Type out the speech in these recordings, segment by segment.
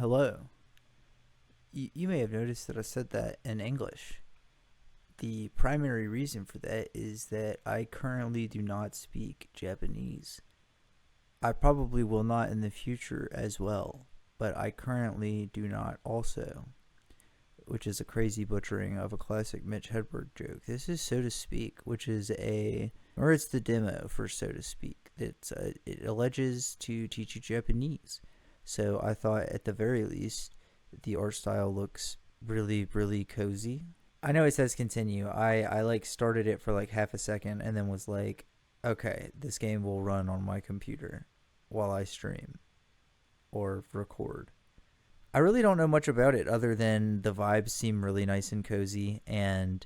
Hello. You may have noticed that I said that in English. The primary reason for that is that I currently do not speak Japanese. I probably will not in the future as well, but I currently do not also, which is a crazy butchering of a classic Mitch Hedberg joke. This is So to Speak, which is or it's the demo for So to Speak. It alleges to teach you Japanese. So I thought at the very least, the art style looks really, really cozy. I know it says continue. I like started it for like half a second and then was like, okay, this game will run on my computer while I stream or record. I really don't know much about it other than the vibes seem really nice and cozy, and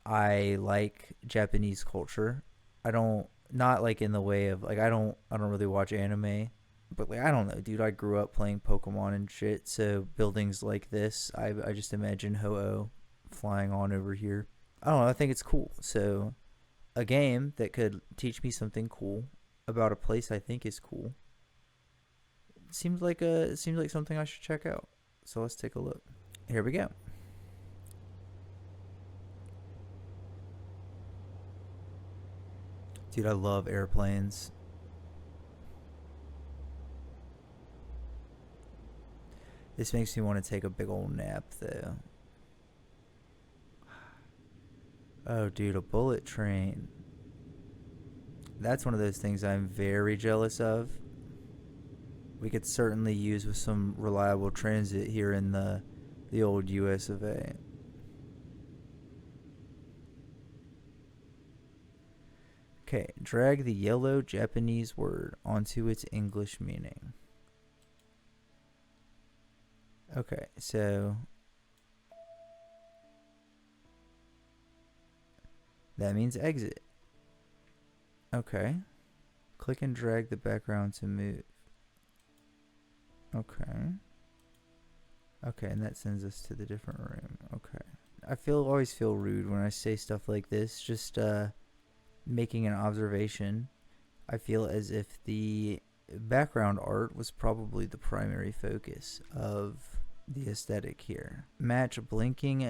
I like Japanese culture. I don't not like in the way of like I don't really watch anime, but like I don't know, dude. I grew up playing Pokemon and shit, so buildings like this, I just imagine Ho-Oh flying on over here. I don't know. I think it's cool. So a game that could teach me something cool about a place I think is cool seems like something I should check out. So let's take a look. Here we go. Dude, I love airplanes. This makes me want to take a big old nap though. Oh, dude, a bullet train. That's one of those things I'm very jealous of. We could certainly use with some reliable transit here in the old US of A. Okay, drag the yellow Japanese word onto its English meaning. Okay, so that means exit. Okay. Click and drag the background to move. Okay. Okay, and that sends us to the different room. Okay. Always feel rude when I say stuff like this. Just making an observation. I feel as if the background art was probably the primary focus of the aesthetic here. Match blinking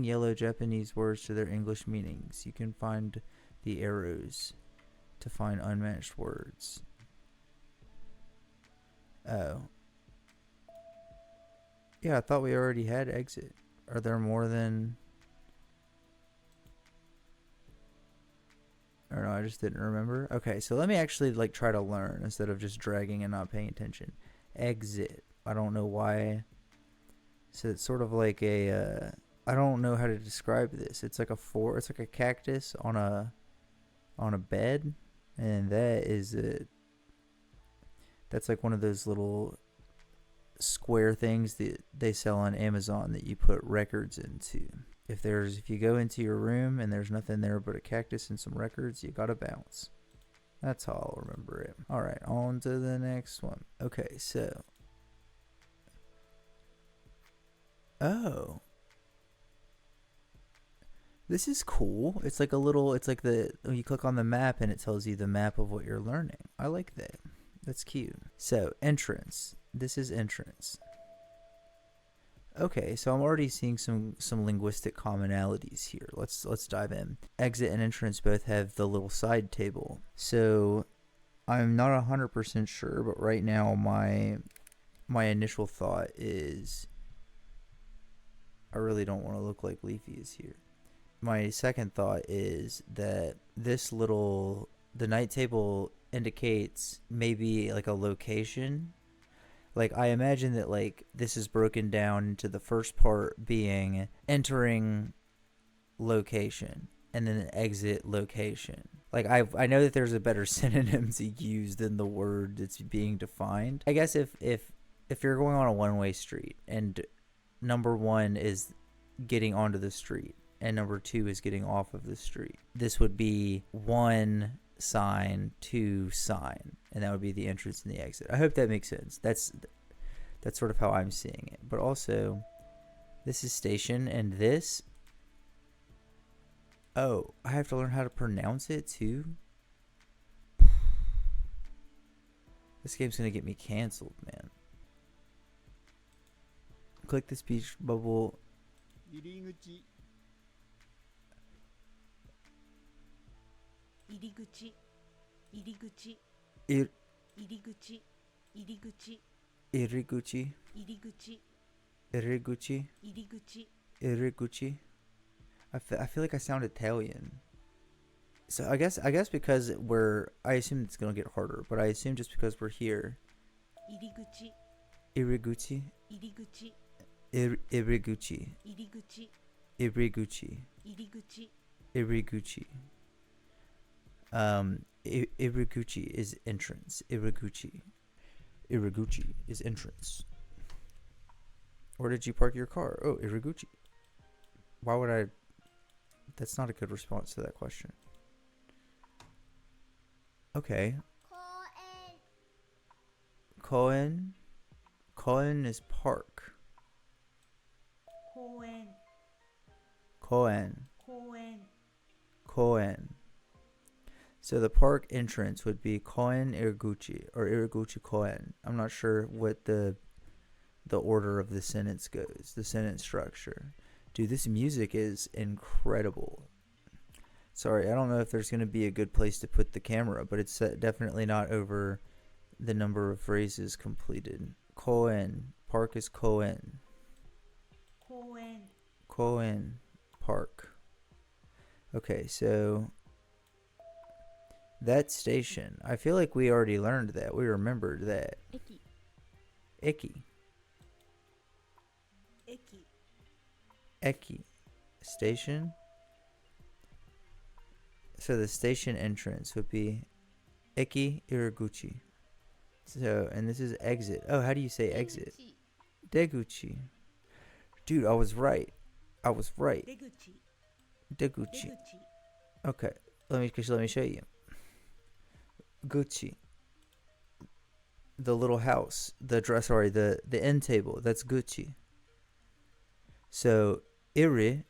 yellow Japanese words to their English meanings. You can find the arrows to find unmatched words. Oh. Yeah, I thought we already had exit. Are there more than... Or no, I just didn't remember. Okay, so let me actually like try to learn instead of just dragging and not paying attention. Exit. I don't know why. So it's sort of like I don't know how to describe this. It's like it's like a cactus on a bed, and that's like one of those little square things that they sell on Amazon that you put records into. If you go into your room and there's nothing there but a cactus and some records, you gotta bounce. That's how I'll remember it. All right, on to the next one. Okay, so oh, this is cool. It's like when you click on the map and it tells you the map of what you're learning. I like that. That's cute. So entrance. This is entrance. Okay, so I'm already seeing some linguistic commonalities here. Let's dive in. Exit and entrance both have the little side table. So I'm not 100% sure, but right now my initial thought is I really don't want to look like Leafy is here. My second thought is that the night table indicates maybe like a location. Like I imagine that like this is broken down into the first part being entering location and then exit location. Like I know that there's a better synonym to use than the word that's being defined. I guess if you're going on a one-way street and number 1 is getting onto the street and number 2 is getting off of the street, this would be 1 sign, 2 sign, and that would be the entrance and the exit. I hope that makes sense. That's sort of how I'm seeing it. But also, this is station, and this... Oh, I have to learn how to pronounce it too? This game's gonna get me canceled, man. Click the speech bubble. 入り口入り口入り口 Ir 入り口入り口 iriguchi 入り口 iriguchi 入り口 iriguchi. I feel like I sound Italian. So I guess because I assume it's gonna get harder, but I assume just because we're here. 入り口 Iriguchi 入り口 iriguchi 入り口 iriguchi 入り口 iriguchi. Iriguchi is entrance. Iriguchi is entrance. Where did you park your car? Oh, Iriguchi. Why would I? That's not a good response to that question. Okay. Koen. Koen is park. 公園 Koen. 公園 Koen. So the park entrance would be Koen Iriguchi or Iriguchi Koen. I'm not sure what the order of the sentence goes, the sentence structure. Dude, this music is incredible. Sorry, I don't know if there's going to be a good place to put the camera, but it's definitely not over the number of phrases completed. Koen. Park is Koen. 公園 Koen. Park. Okay, so that station. I feel like we already learned that. We remembered that. 駅 Eki. 駅 Eki. Station. So the station entrance would be Eki Iriguchi. So, and this is exit. Oh, how do you say exit? Deguchi. Dude, I was right. I was right. 出口 Deguchi. 出口 Okay, let me show you. Gucci. The little house, the end table. That's Gucci. So iri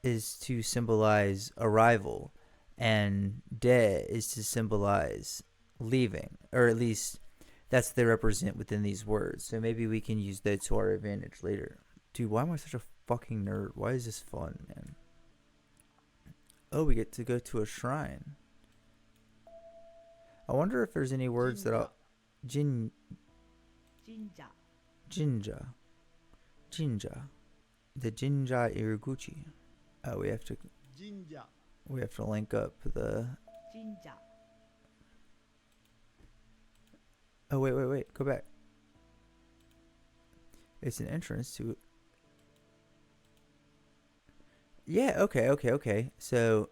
is to symbolize arrival, and de is to symbolize leaving, or at least that's what they represent within these words. So maybe we can use that to our advantage later. Dude, why am I such a fucking nerd? Why is this fun, man? Oh, we get to go to a shrine. I wonder if there's any words that I'll... 神社 Jinja. The Jinja Iriguchi. Oh, we have to 神社 link up the... 神社 Oh, wait. Go back. It's an entrance to... Yeah, okay. So,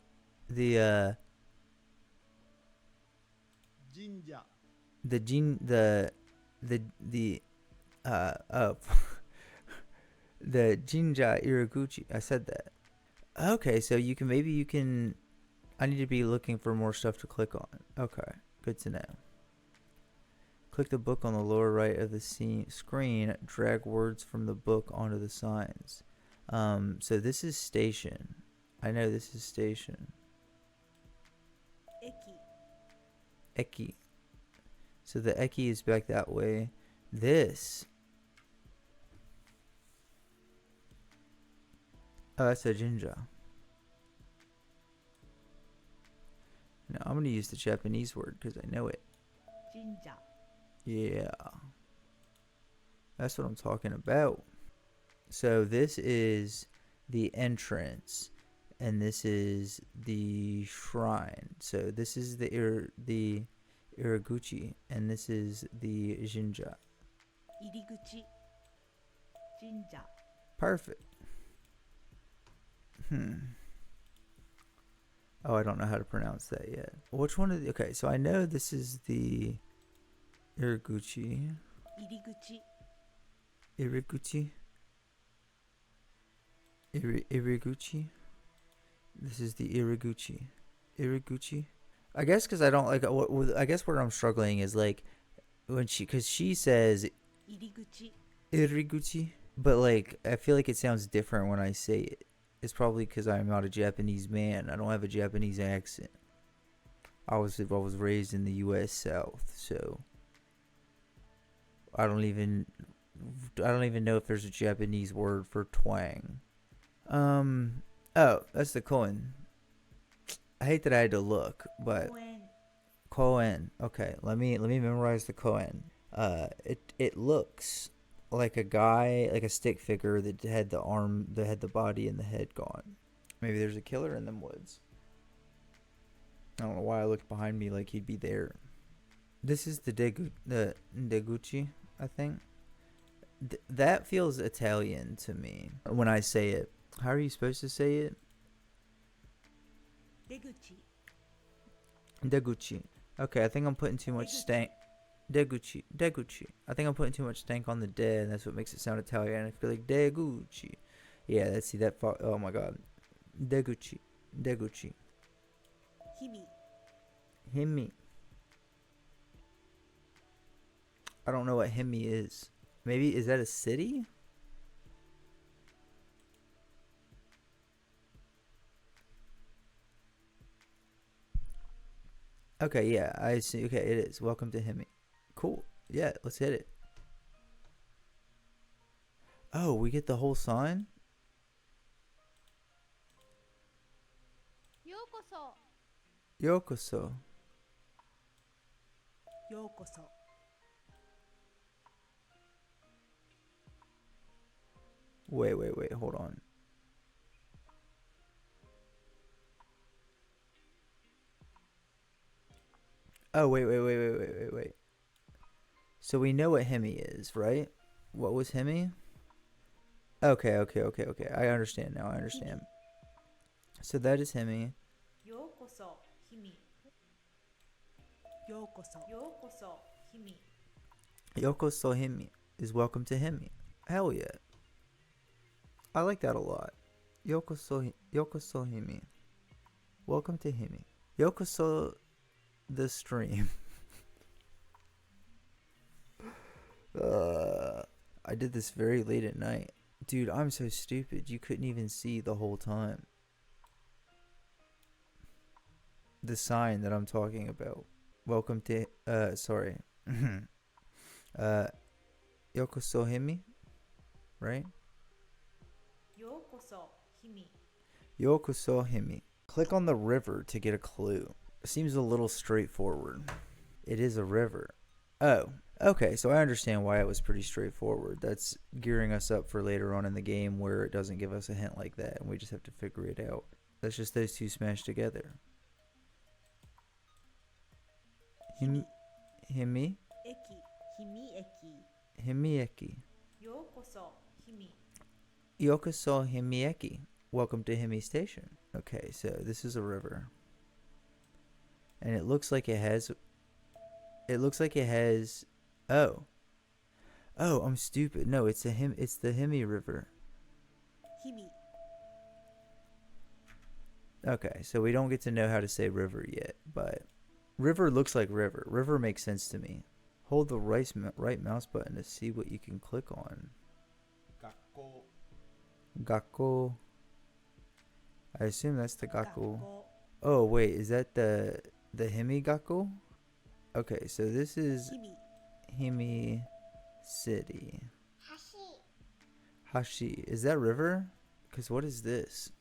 the, 神社 the Jinja Iriguchi. I said that. Okay, so you can I need to be looking for more stuff to click on. Okay, good to know. Click the book on the lower right of the screen. Drag words from the book onto the signs. So this is station. I know this is station. 駅 Eki. So the Eki is back that way. This. Oh, that's a Jinja. Now I'm going to use the Japanese word because I know it. 神社 Yeah. That's what I'm talking about. So this is the entrance, and this is the shrine. So this is the Iriguchi, and this is the Jinja. 入り口神社 Perfect. Oh, I don't know how to pronounce that yet. Which one of the... Okay, so I know this is the Iriguchi. 入り口 Iriguchi. Iriguchi. This is the Iriguchi. Iriguchi. I guess because I don't like... I guess where I'm struggling is like when because she says 入り口 Iriguchi, but like I feel like it sounds different when I say it. It's probably because I'm not a Japanese man. I don't have a Japanese accent. I was raised in the U.S. South, so I don't even know if there's a Japanese word for twang. Oh, that's the koen. I hate that I had to look, but 公園 koen. Okay, let me memorize the koen. It looks like a guy, like a stick figure that had the arm, that had the body and the head gone. Maybe there's a killer in them woods. I don't know why I looked behind me like he'd be there. This is the Deguchi, I think. That feels Italian to me when I say it. How are you supposed to say it? 出口 Deguchi. Okay, I think I'm putting too much stank. Deguchi. Deguchi. I think I'm putting too much stank on the de, and that's what makes it sound Italian. I feel like Deguchi. Yeah, let's see that. Oh my god. Deguchi. Deguchi. 日々 Himi. I don't know what Himi is. Maybe, is that a city? Okay, yeah, I see. Okay, it is. Welcome to Himi. Cool. Yeah, let's hit it. Oh, we get the whole sign? ようこそ Yokoso. ようこそ Wait, hold on. Oh, wait. So we know what Hemi is, right? What was Hemi? Okay. I understand now. I understand. So that is Hemi. ようこそ日々ようこそようこそ日々 Yokoso Hemi is welcome to Hemi. Hell yeah. I like that a lot. Yokoso Hemi. Welcome to Hemi. Yokoso the stream. I did this very late at night. Dude, I'm so stupid. You couldn't even see the whole time. The sign that I'm talking about. Welcome to, sorry. Yokoso Hemi, right? ようこそ日々 Yokoso Himi. Click on the river to get a clue. Seems a little straightforward. It is a river. Oh, okay, so I understand why it was pretty straightforward. That's gearing us up for later on in the game where it doesn't give us a hint like that and we just have to figure it out. That's just those two smashed together. Himi? 駅日見駅 Himieki. ようこそ日々 Yokoso Himieki. Welcome to Himi Station. Okay, so this is a river. And it looks like it has... Oh. Oh, I'm stupid. No, it's the Himi River. 日々 Okay, so we don't get to know how to say river yet, but river looks like river. River makes sense to me. Hold the right mouse button to see what you can click on. 学校 Gakko. I assume that's the 学 Gakko. 校 Oh, wait, is that the Himi Gakko? Okay, so this is 日々 Himi City. 橋 Hashi. Is that river? Because what is this?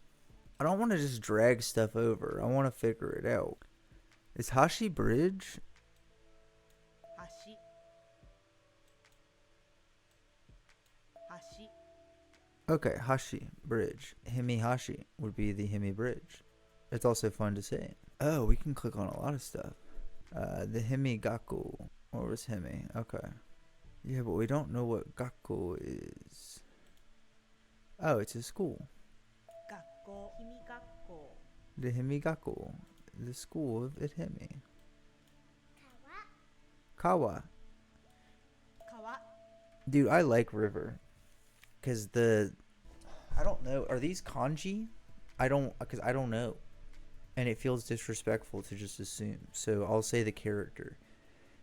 I don't want to just drag stuff over. I want to figure it out. Is Hashi Bridge? 橋橋 Okay, Hashi Bridge. Himihashi would be the Himi Bridge. It's also fun to say. Oh, we can click on a lot of stuff. The Himi Gaku. Or was Himi? Okay. Yeah, but we don't know what Gaku is. Oh, it's a school. 学校日々学校 The Himi Gaku. The school of Himi. 川 Kawa. 川 Dude, I like river. Because I don't know. Are these kanji? Because I don't know. And it feels disrespectful to just assume. So I'll say the character.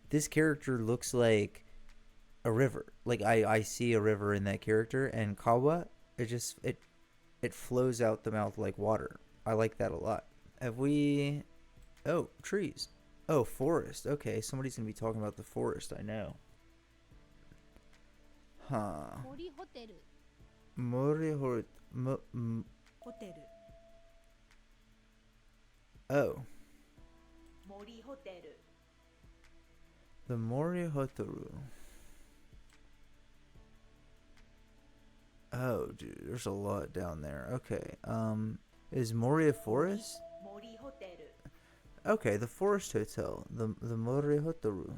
This character looks like a river. Like I see a river in that character. And kawa, it flows out the mouth like water. I like that a lot. Oh, trees. Oh, forest. Okay, somebody's gonna be talking about the forest, I know. Huh. 森ホテル Mori hor... Hotel. Oh. Mori Hotel. The Mori Hotaru. Oh, dude, there's a lot down there. Okay, is Mori a forest? Mori Hotel. Okay, the forest hotel. The Mori Hotaru.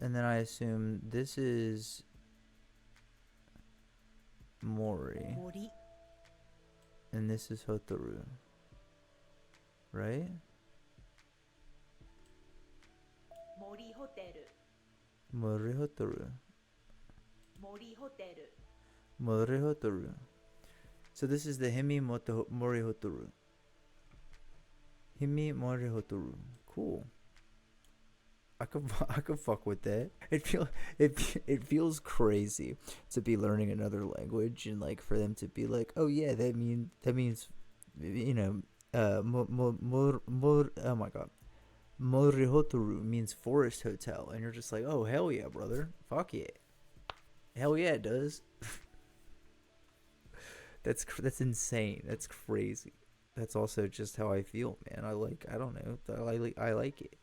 And then I assume this is... Mori. Mori. And this is Hotaru. Right? Mori Hotel. Mori Hotaru. Mori Hotel. Mori Hotaru. So this is the Mori Hotaru. Himi Mori Hotaru. Cool. I could fuck with that. It feels crazy to be learning another language and like for them to be like, oh yeah, that means you know, oh my god, Morihotoru means forest hotel, and you're just like, oh hell yeah, brother, fuck yeah, hell yeah, it does. That's insane. That's crazy. That's also just how I feel, man. I don't know. I like it.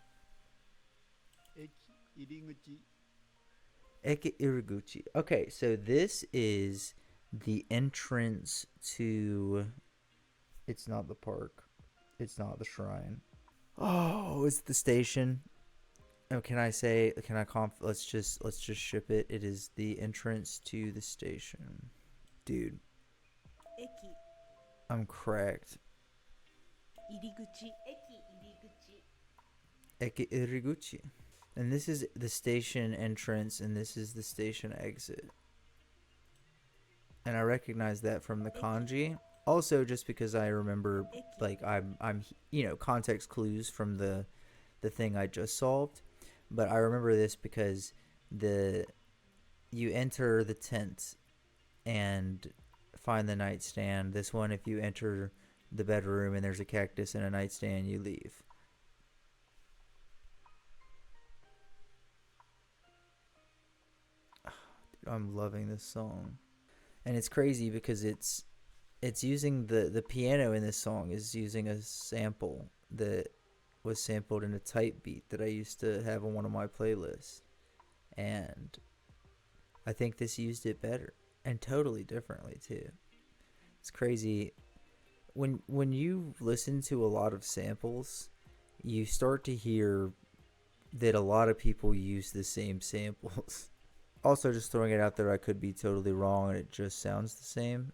駅入り口 Eke Iriguchi. Okay, so this is the entrance to. It's not the park. It's not the shrine. Oh, it's the station. Oh, can I say? Can I let's just ship it. It is the entrance to the station, dude. Eki. I'm cracked. Iriguchi. Eke Eki Iriguchi. Iriguchi. And this is the station entrance, and this is the station exit. And I recognize that from the kanji. Also, just because I remember, like, I'm context clues from the thing I just solved. But I remember this because you enter the tent and find the nightstand. This one, if you enter the bedroom and there's a cactus and a nightstand, you leave. I'm loving this song, and it's crazy because it's using the piano in this song is using a sample that was sampled in a type beat that I used to have on one of my playlists, and I think this used it better and totally differently too. It's crazy when you listen to a lot of samples, you start to hear that a lot of people use the same samples. Also, just throwing it out there, I could be totally wrong and it just sounds the same.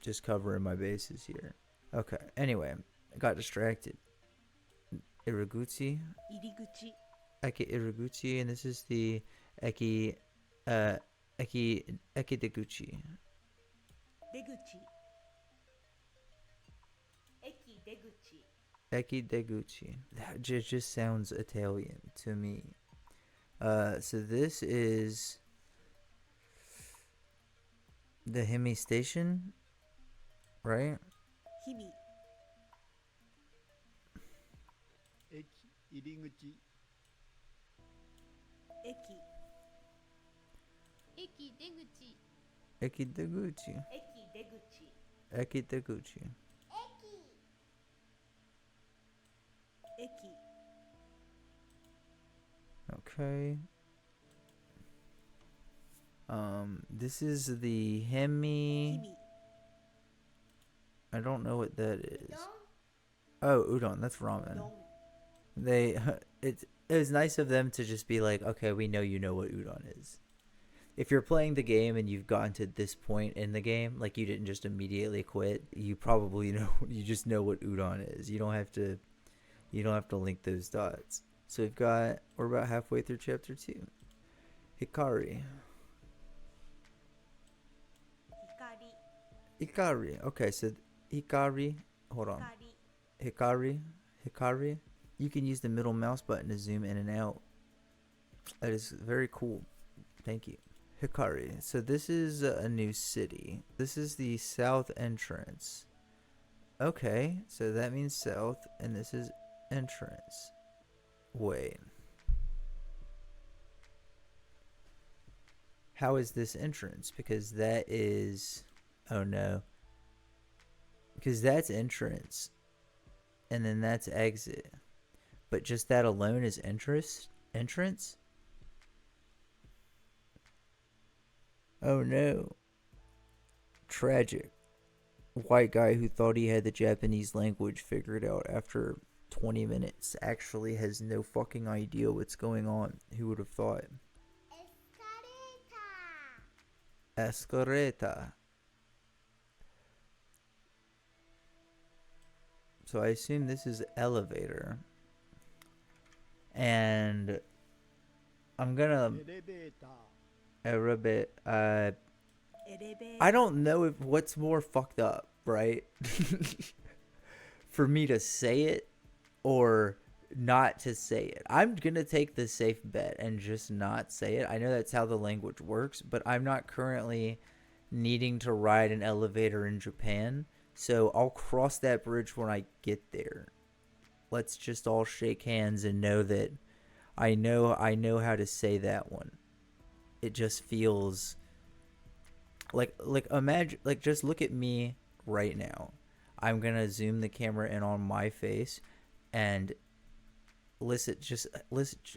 Just covering my bases here. Okay, anyway, I got distracted. Iriguchi. Iriguchi. Eki Iriguchi, and this is the Eki Deguchi. Deguchi. Eki Deguchi. Eki Deguchi. That just sounds Italian to me. So this is the Himi station, right? Himi. 駅入り口 Eki. 駅出口 Eki Deguchi. Eki Deguchi. Eki Deguchi. Eki. Okay. This is the Hemi. Himi. I don't know what that is. Oh, udon. That's ramen. Don. It was nice of them to just be like, okay, we know you know what udon is. If you're playing the game and you've gotten to this point in the game, like you didn't just immediately quit, you probably know. You just know what udon is. You don't have to link those dots. So we're about halfway through chapter 2. Hikari. Hikari. Hikari. Okay, so Hikari. Hold on. Hikari. You can use the middle mouse button to zoom in and out. That is very cool. Thank you. Hikari. So this is a new city. This is the south entrance. Okay, so that means south, and this is entrance. Wait. How is this entrance? Because that is... Oh no. Because that's entrance. And then that's exit. But just that alone is entrance? Oh no. Tragic. White guy who thought he had the Japanese language figured out after 20 minutes actually has no fucking idea what's going on. Who would have thought? Escaleta. So I assume this is elevator. And I'm gonna エレベーター I don't know if what's more fucked up, right? For me to say it or not to say it. I'm gonna take the safe bet and just not say it. I know that's how the language works, but I'm not currently needing to ride an elevator in Japan, so I'll cross that bridge when I get there. Let's just all shake hands and know that I know how to say that one. It just feels like imagine, like, just look at me right now. I'm gonna zoom the camera in on my face and listen.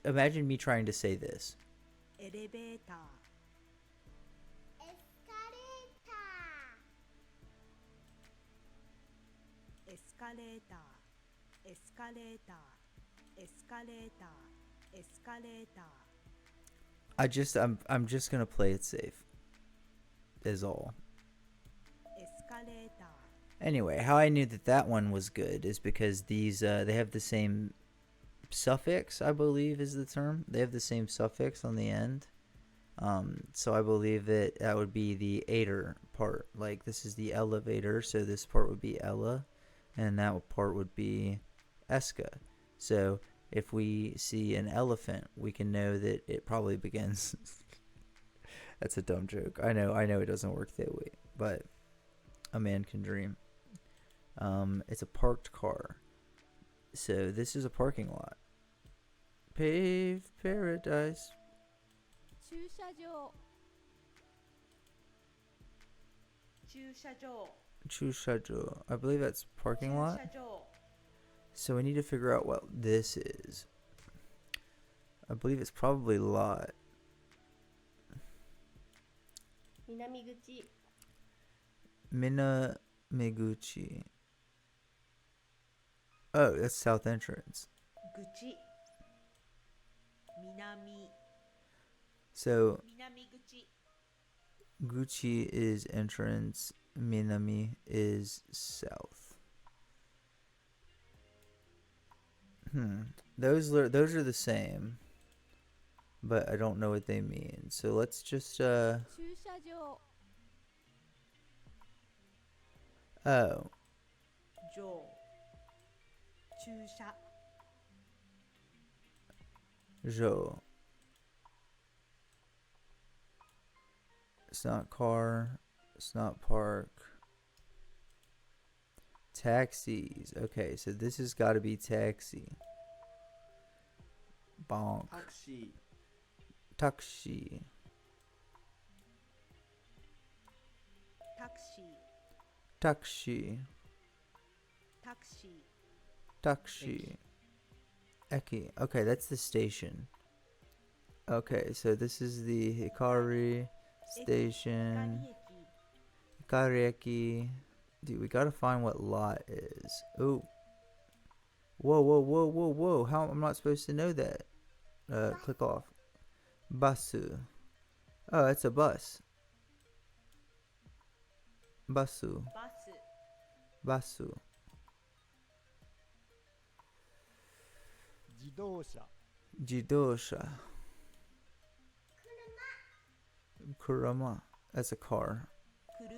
Imagine me trying to say this. エレベーター エスカレーターエスカレーターエスカレーターエスカレーター I'm just gonna play it safe. Is all. エスカレーター Anyway, how I knew that one was good is because these they have the same suffix, I believe is the term. They have the same suffix on the end. So I believe that would be the ater part. Like, this is the elevator, so this part would be Ella, and that part would be Eska. So if we see an elephant, we can know that it probably begins. That's a dumb joke. I know it doesn't work that way, but a man can dream. It's a parked car. So this is a parking lot. Paved paradise. 駐車場駐車場 Chushajo. I believe that's parking 駐 lot. 車場 So we need to figure out what this is. I believe it's probably lot. 南口 Mina Meguchi. Oh, that's south entrance. 口南 So 南口 Gucci is entrance, Minami is south. Those are the same, but I don't know what they mean. So let's just 駐車場 oh, 場駐車 Jo. It's not car, it's not park. Taxis. Okay, so this has got to be taxi. Bonk. タクシ Taxi. タクシー Taxi. タクシー Taxi. Eki. Okay, that's the station. Okay, so this is the Hikari 光 station. 駅 Hikari Eki. Dude, we gotta find what lot is. Oh. Whoa. How am I not supposed to know that? Click off. Basu. Oh, that's a bus. Basu. バス Basu. 自動車 Jidosha. Kurama. That's a car. 車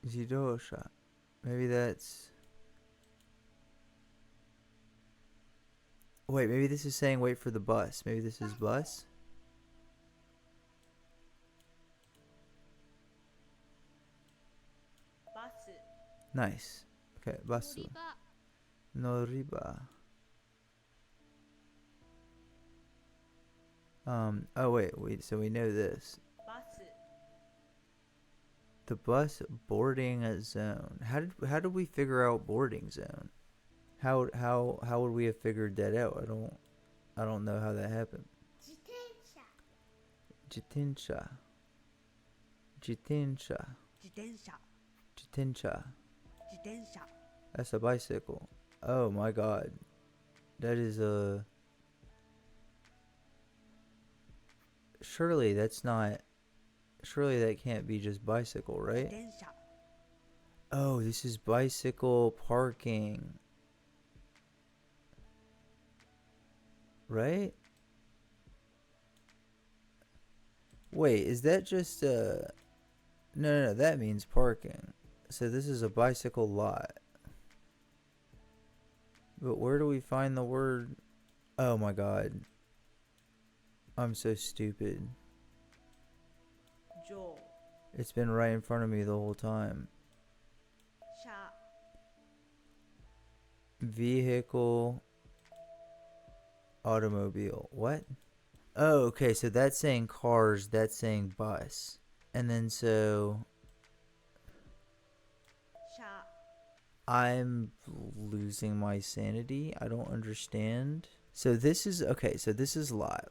Jidosha. Maybe that's... Wait, maybe this is saying wait for the bus. Maybe this is bus?バス Nice. Okay, 乗 basu. り場 Noriba. Oh wait. So we know this. バス The bus boarding zone. How did we figure out boarding zone? How would we have figured that out? I don't know how that happened. 自転車 Jitensha. Jitensha. 自転車 Jitensha. 自転車 That's a bicycle. Oh my god. That is a... Surely that's not... Surely that can't be just bicycle, 自 right? 転車 Oh, this is bicycle parking. Right? Wait, is that just no, that means parking. So this is a bicycle lot. But where do we find the word? Oh my god. I'm so stupid. 上 It's been right in front of me the whole time. 車 Vehicle. Automobile. What? Oh, okay. So that's saying cars. That's saying bus. And then so 車 I'm losing my sanity. I don't understand. So this is okay. So this is lot.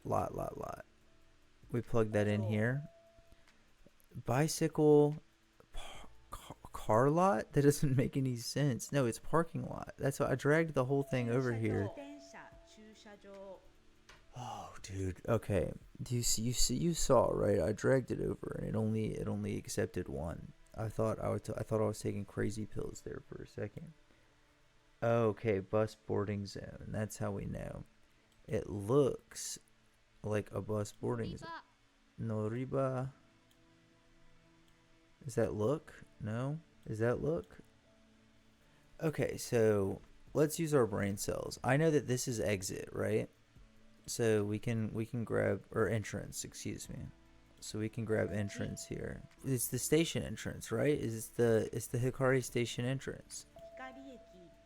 We plug that in here. Bicycle car lot? That doesn't make any sense. No, it's parking lot. That's why I dragged the whole thing over here. 自転車駐車場 Oh, dude. Okay. Do you see you saw, right? I dragged it over and it only accepted one. I thought I was taking crazy pills there for a second. Okay, bus boarding zone. That's how we know. It looks like a bus boarding zone. Noriba. Is that look? No? Is that look? Okay, so let's use our brain cells. I know that this is exit, right? So we can grab, or entrance, excuse me. So we can grab entrance here. It's the station entrance, right? It's the Hikari station entrance. 光駅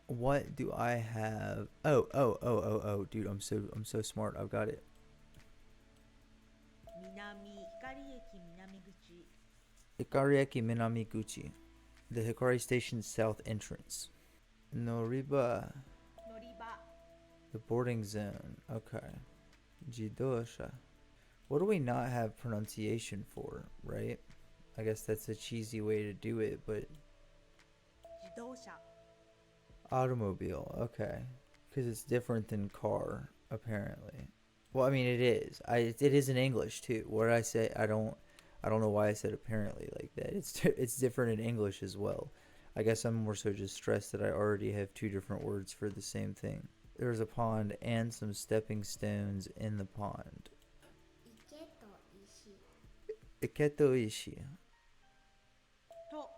What do I have? Oh, dude, I'm so smart. I've got it. 南光駅南口 Hikarieki Minamiguchi. The Hikari Station South entrance. Noriba. 乗り場 The boarding zone. Okay. Jidosha. What do we not have pronunciation for, right? I guess that's a cheesy way to do it, but 自動車 automobile. Okay. Because it's different than car, apparently. Well, I mean, it is. It is in English too. What did I say? I don't know why I said apparently like that. It's different in English as well. I guess I'm more so just stressed that I already have two different words for the same thing. There's a pond and some stepping stones in the pond. 池と石 Iketo ishi. と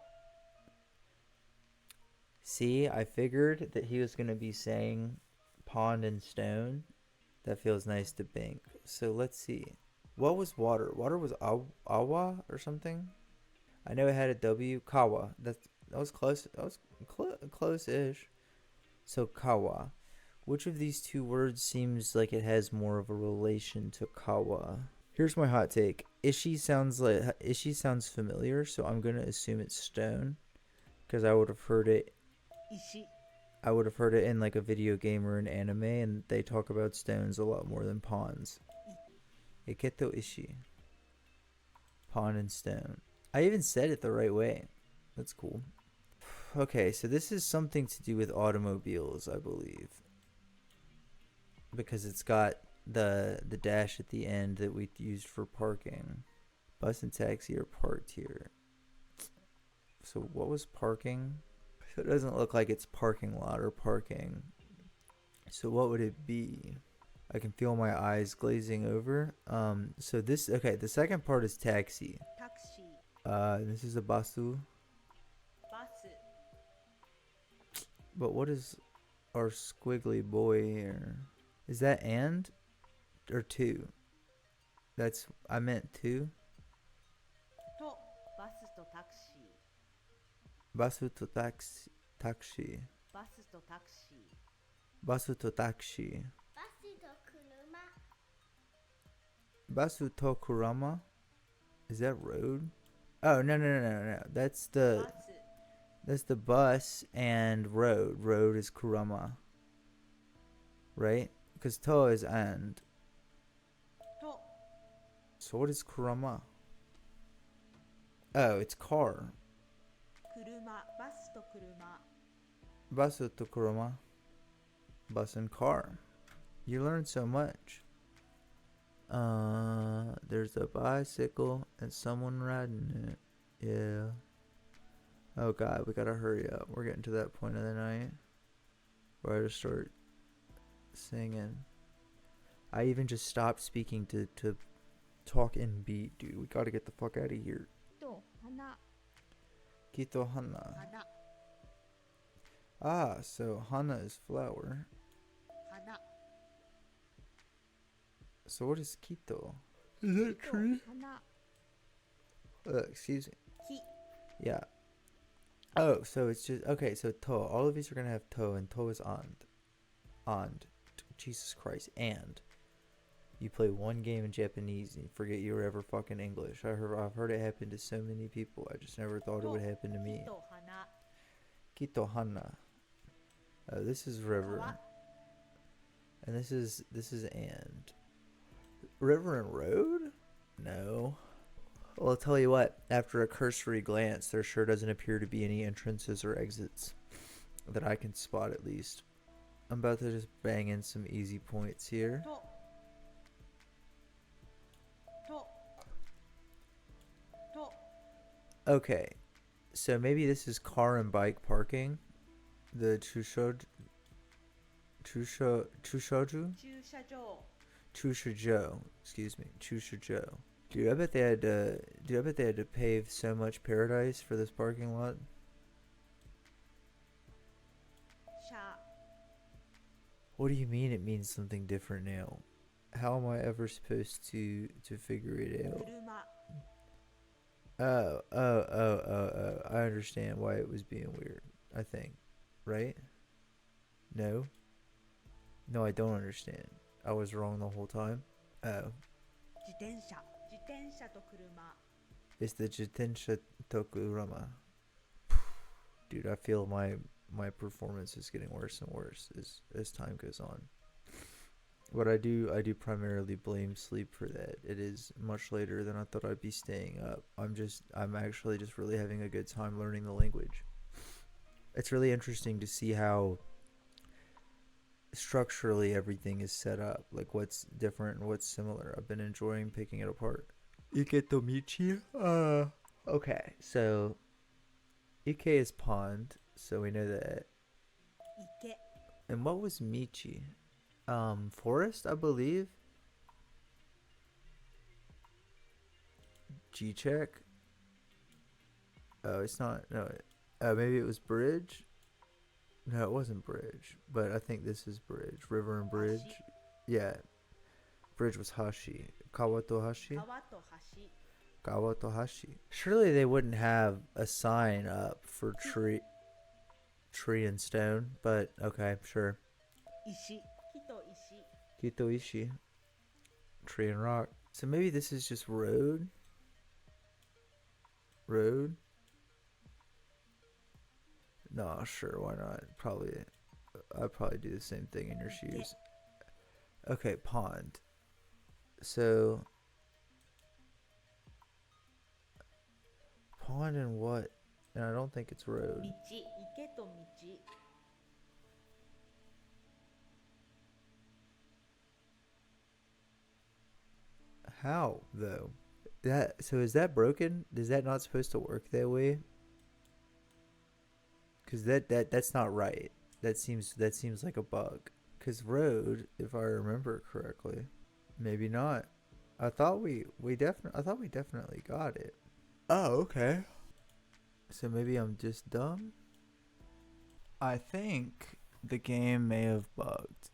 See, I figured that he was going to be saying pond and stone. That feels nice to Bink. So let's see. What was water? Water was awa or something? I know it had a W. Kawa. That was close. That was close-ish. So kawa. Which of these two words seems like it has more of a relation to kawa? Here's my hot take. Ishi sounds familiar, so I'm gonna assume it's stone, because I would have heard it. 石 I would have heard it in like a video game or an anime, and they talk about stones a lot more than ponds. Iketo ishi. Pond and stone. I even said it the right way. That's cool. Okay, so this is something to do with automobiles, I believe. Because it's got the dash at the end that we used for parking. Bus and taxi are parked here. So what was parking? So it doesn't look like it's parking lot or parking. So what would it be? I can feel my eyes glazing over. So this, okay, the second part is taxi. タクシー This is a basu. バス But what is our squiggly boy here? Is that and or two? I meant two. とバスとタクシー Basu to taxi. バスとタクシー Basu to taxi. バスと車 Basu to Kurama? Is that road? Oh, no. That's the バス that's the bus and road. Road is Kurama. Right? Because to is and. と So what is Kurama? Oh, it's car. 車バスと車 Basu to Kurama. Bus and car. You learn so much. There's a bicycle and someone riding it. Yeah. Oh god, we gotta hurry up. We're getting to that point of the night where I just start singing. I even just stopped speaking to talk in beat, dude. We gotta get the fuck out of here. と花 Kito hana. 花 Ah, so hana is flower. 花 So what is kito? Is that と tree? 花 Excuse me. 木 Yeah. Oh, so it's just okay. So to, all of these are gonna have to, and to is and. Jesus Christ, and you play one game in Japanese and you forget you were ever fucking English. I've heard it happen to so many people. I just never thought it would happen to 木 me. と花 Kito hana. Oh, this is river, 川 and this is and. River and road? No. Well, I'll tell you what, after a cursory glance, there sure doesn't appear to be any entrances or exits that I can spot at least. I'm about to just bang in some easy points here. ととと Okay, so maybe this is car and bike parking. The chushoju? 駐車場 Chushojo, excuse me, Chushojo. Dude, I bet they had to pave so much paradise for this parking lot. 車 What do you mean it means something different now? How am I ever supposed to figure it out? 車 Oh. I understand why it was being weird, I think. Right? No? No, I don't understand. I was wrong the whole time. Oh. 自転車と車 It's the Jitensha Tokurama. Dude, I feel my performance is getting worse and worse as time goes on. But I do primarily blame sleep for that. It is much later than I thought I'd be staying up. I'm actually just really having a good time learning the language. It's really interesting to see how structurally everything is set up, like what's different and what's similar. I've been enjoying picking it apart. Iketomichi? Okay, so Ike is pond, so we know that. 池 And what was Michi? Forest, I believe. G-check. Oh, it's not. No, maybe it was bridge. No, it wasn't bridge, but I think this is bridge. River and bridge. Hashi. Yeah. Bridge was Hashi. Kawatohashi? 川と橋 Kawatohashi. Surely they wouldn't have a sign up for tree and stone, but okay, sure. 石木と石 Kitoishi. Tree and rock. So maybe this is just road? Road? No, sure, why not? I'd probably do the same thing in your shoes. Okay, pond. So pond and what? And I don't think it's road. 道池と道 How though? So is that broken? Is that not supposed to work that way? Cause that's not right. That seems like a bug. Cause road, if I remember correctly, maybe not. I thought we definitely got it. Oh, okay. So maybe I'm just dumb. I think the game may have bugged.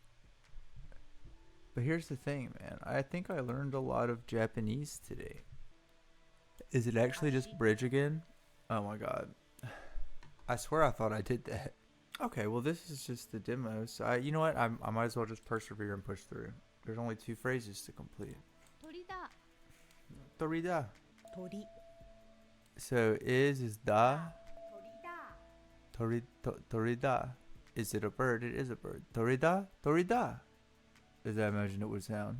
But here's the thing, man. I think I learned a lot of Japanese today. Is it actually just bridge again? Oh my god. I swear I thought I did that. Okay, well this is just the demo. So you know what? I might as well just persevere and push through. There's only 2 phrases to complete. 都立だ Torida. 鳥 So is da. 鳥だ Torida. Is it a bird? It is a bird. Torida? Torida. As I imagine it would sound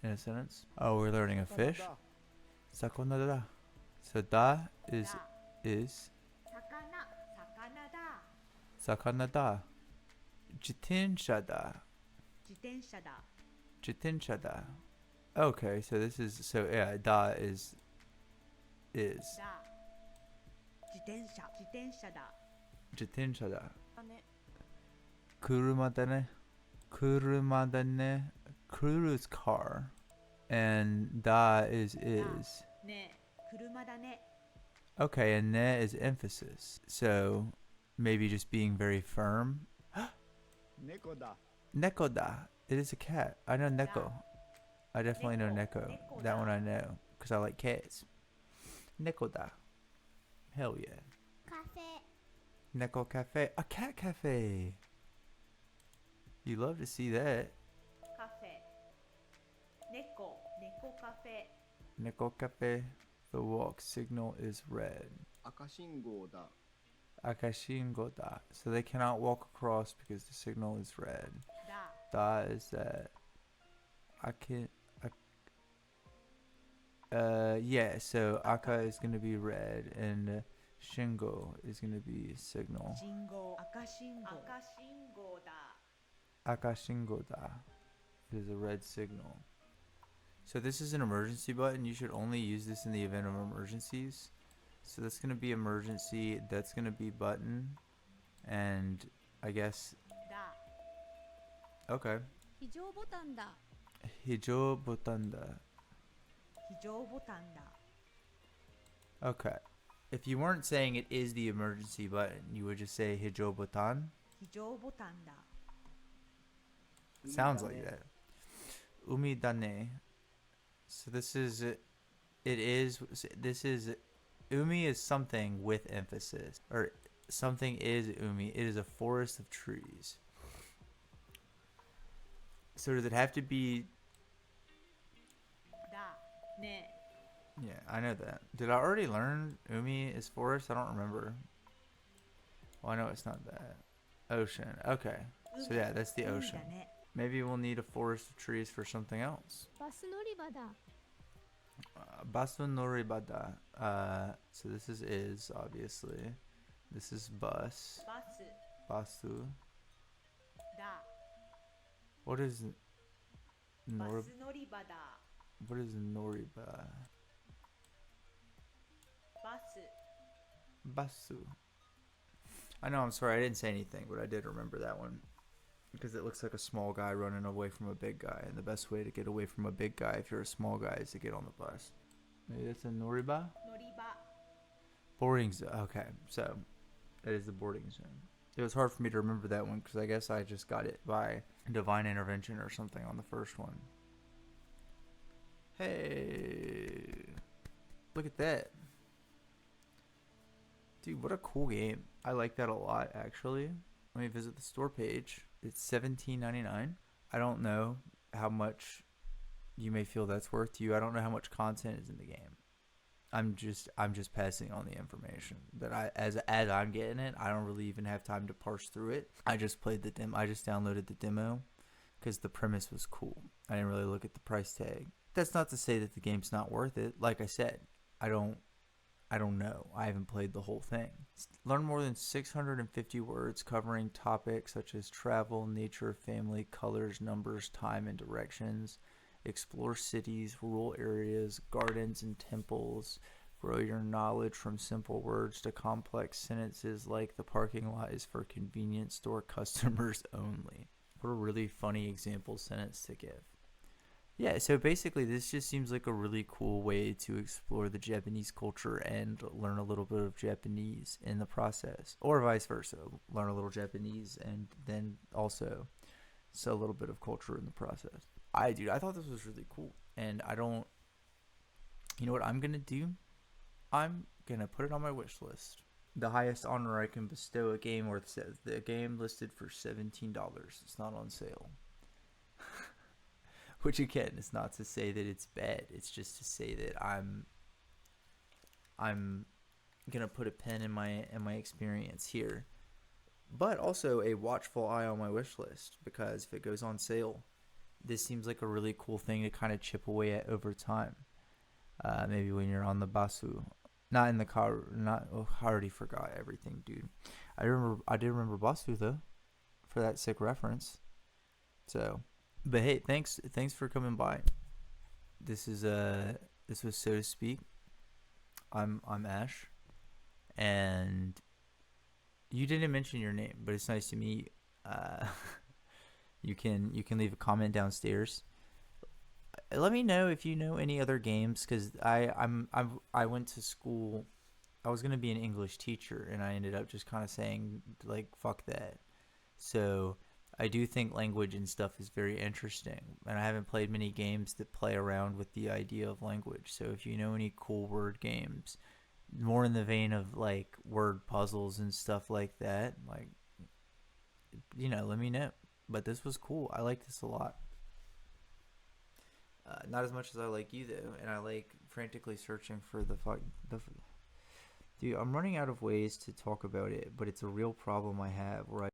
in a sentence. Oh, we're learning a fish. 魚だ Sakonada. So da is だ is 魚だ sakanada. Jitenshada. 自転車だ Jitenshada. Okay, so this is so yeah, da is だ自転車だ Jitenshada. だね Kurumadane. Kurumadane. Cruise car. And da is. ね車だね Okay, and ne is emphasis. So maybe just being very firm. 猫だ Nekoda. It is a cat. I know Neko. I definitely know Neko. Neko. Nekoda. That one I know. Because I like cats. Nekoda. Hell yeah. カフェ Neko Cafe. A cat cafe. You love to see that. カフェ猫カフェ Neko Cafe. The walk signal is red. 赤信号だ Akashingoda. So they cannot walk across because the signal is red. だ Da is that. I can't. Yeah, so Aka is gonna be red and Shingo is gonna be signal. 信号赤信号だ Akashingoda. It is a red signal. So this is an emergency button. You should only use this in the event of emergencies. So that's gonna be emergency. That's gonna be button. And I guess だ okay. 非常ボタンだ Hijo botanda. 非常ボタンだ Okay. If you weren't saying it is the emergency button, you would just say hijo botan. 非常ボタンだ Sounds like that. Umidane. So this is umi is something with emphasis, or something is umi. It is a forest of trees. So does it have to be? だね Yeah, I know that. Did I already learn umi is forest? I don't remember. Well, I know it's not that. Ocean. Okay. So yeah, that's the 海 ocean. だね Maybe we'll need a forest of trees for something else. バス乗り場だ Basu noribada. So this is obviously. This is bus. バス Basu. だ What is バ nor? ス乗り場だ What is noriba? バス Basu. I know. I'm sorry. I didn't say anything, but I did remember that one because it looks like a small guy running away from a big guy, and the best way to get away from a big guy if you're a small guy is to get on the bus. Maybe that's a noriba. 乗り場 Boarding zone. Okay, so that is the boarding zone. It was hard for me to remember that one because I guess I just got it by divine intervention or something on the first one. Hey, look at that. Dude, what a cool game. I like that a lot, actually. Let me visit the store page. It's $17.99. I don't know how much you may feel that's worth to you. I don't know how much content is in the game. I'm just passing on the information that as I'm getting it. I don't really even have time to parse through it. I just played the demo. I just downloaded the demo because the premise was cool. I didn't really look at the price tag. That's not to say that the game's not worth it. Like I said, I don't know. I haven't played the whole thing. Learn more than 650 words covering topics such as travel, nature, family, colors, numbers, time, and directions. Explore cities, rural areas, gardens, and temples. Grow your knowledge from simple words to complex sentences like the parking lot is for convenience store customers only. What a really funny example sentence to give. Yeah, so basically this just seems like a really cool way to explore the Japanese culture and learn a little bit of Japanese in the process. Or vice versa, learn a little Japanese and then also a little bit of culture in the process. I thought this was really cool. And you know what I'm going to do? I'm going to put it on my wish list. The highest honor I can bestow a game the game listed for $17. It's not on sale. Which again is not to say that it's bad. It's just to say that I'm gonna put a pin in my experience here, but also a watchful eye on my wish list, because if it goes on sale, this seems like a really cool thing to kind of chip away at over time. Maybe when you're on the basu, not in the car. Not I already forgot everything, dude. I did remember basu though, for that sick reference. So, but hey, thanks for coming by. This was So to Speak. I'm Ash, and you didn't mention your name, but it's nice to meet you. You can leave a comment downstairs. Let me know if you know any other games, because I went to school. I was gonna be an English teacher, and I ended up just kind of saying like fuck that. So I do think language and stuff is very interesting, and I haven't played many games that play around with the idea of language. So if you know any cool word games, more in the vein of like word puzzles and stuff like that, like, let me know. But this was cool. I like this a lot. Not as much as I like you though, and I like frantically searching for the dude. I'm running out of ways to talk about it, but it's a real problem I have where